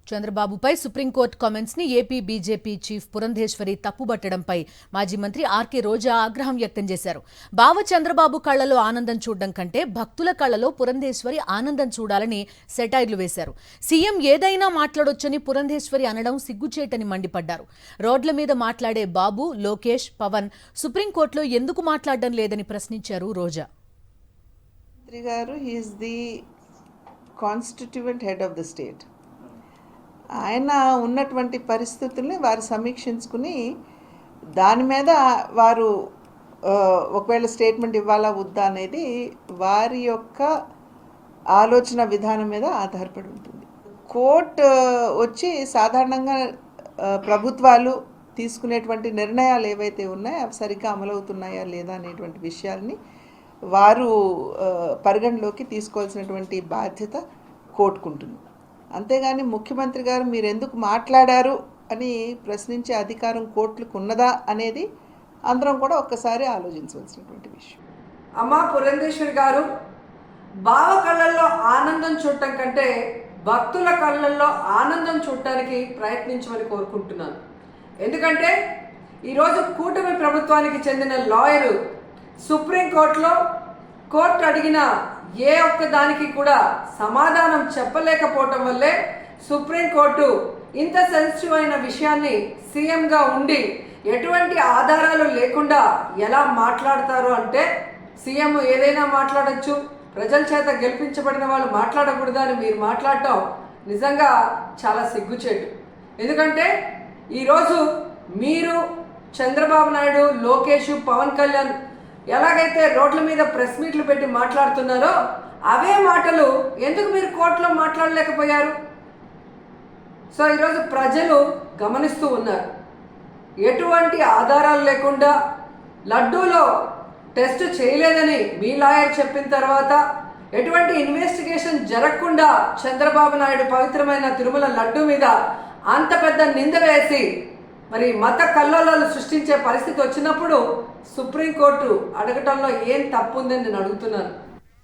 చంద్రబాబుపై supreme court comments ని AP BJP chief Purandeswari తప్పుబట్టడంపై మాజీ మంత్రి ఆర్కే రోజా ఆగ్రహం వ్యక్తం చేశారు. బావ చంద్రబాబు కళ్లలో ఆనందం చూడడం కంటే భక్తుల కళ్లలో పురంధేశ్వరి ఆనందం చూడాలని సెటైర్లు వేశారు. సీఎం ఏదైనా మాట్లాడొచ్చని పురంధేశ్వరి అనడం సిగ్గుచేటని మండిపడ్డారు. రోడ్ల మీద మాట్లాడే బాబు, లోకేష్, పవన్ సుప్రీంకోర్టులో ఎందుకు మాట్లాడడం లేదని ప్రశ్నించారు రోజా. మంత్రి గారు he is the constituent head of the state. ఆయన ఉన్నటువంటి పరిస్థితుల్ని వారు సమీక్షించుకుని దాని మీద వారు ఒకవేళ స్టేట్మెంట్ ఇవ్వాలా వద్దా అనేది వారి యొక్క ఆలోచన విధానం మీద ఆధారపడి ఉంటుంది. కోర్టు వచ్చి సాధారణంగా ప్రభుత్వాలు తీసుకునేటువంటి నిర్ణయాలు ఏవైతే ఉన్నాయో అవి సరిగ్గా అమలవుతున్నాయా లేదా అనేటువంటి విషయాల్ని వారు పరిగణలోకి తీసుకోవాల్సినటువంటి బాధ్యత కోర్టుకుంటుంది. అంతేగాని ముఖ్యమంత్రి గారు మీరు ఎందుకు మాట్లాడారు అని ప్రశ్నించే అధికారం కోర్టులకు ఉన్నదా అనేది అందరం కూడా ఒక్కసారి ఆలోచించవలసినటువంటి విషయం. అమ్మ పురంధేశ్వరి గారు, బావ కళ్ళల్లో ఆనందం చూడటం కంటే భక్తుల కళ్ళల్లో ఆనందం చూడటానికి ప్రయత్నించమని కోరుకుంటున్నాను. ఎందుకంటే ఈరోజు కూటమి ప్రభుత్వానికి చెందిన లాయరు సుప్రీంకోర్టులో కోర్టు అడిగిన ఏ ఒక్క దానికి కూడా సమాధానం చెప్పలేకపోవటం వల్లే సుప్రీంకోర్టు ఇంత సెన్సిటివ్ అయిన విషయాన్ని సీఎంగా ఉండి ఎటువంటి ఆధారాలు లేకుండా ఎలా మాట్లాడతారు అంటే, సీఎం ఏదైనా మాట్లాడచ్చు, ప్రజల చేత గెలిపించబడిన వాళ్ళు మాట్లాడకూడదు అని మీరు మాట్లాడటం నిజంగా చాలా సిగ్గుచేటు. ఎందుకంటే ఈరోజు మీరు చంద్రబాబు నాయుడు, లోకేష్, పవన్ కళ్యాణ్ ఎలాగైతే రోడ్ల మీద ప్రెస్ మీట్లు పెట్టి మాట్లాడుతున్నారో అవే మాటలు ఎందుకు మీరు కోర్టులో మాట్లాడలేకపోయారు? సో ఈరోజు ప్రజలు గమనిస్తూ ఉన్నారు. ఎటువంటి ఆధారాలు లేకుండా లడ్డూలో టెస్ట్ చేయలేదని మీ లాయర్ చెప్పిన తర్వాత, ఎటువంటి ఇన్వెస్టిగేషన్ జరగకుండా చంద్రబాబు నాయుడు పవిత్రమైన తిరుమల లడ్డూ మీద అంత పెద్ద నింద వేసి మరి మత కల్లోలాలు సృష్టించే పరిస్థితి వచ్చినప్పుడు సుప్రీంకోర్టు అడగటంలో ఏం తప్పు ఉందని నేను అడుగుతున్నాను.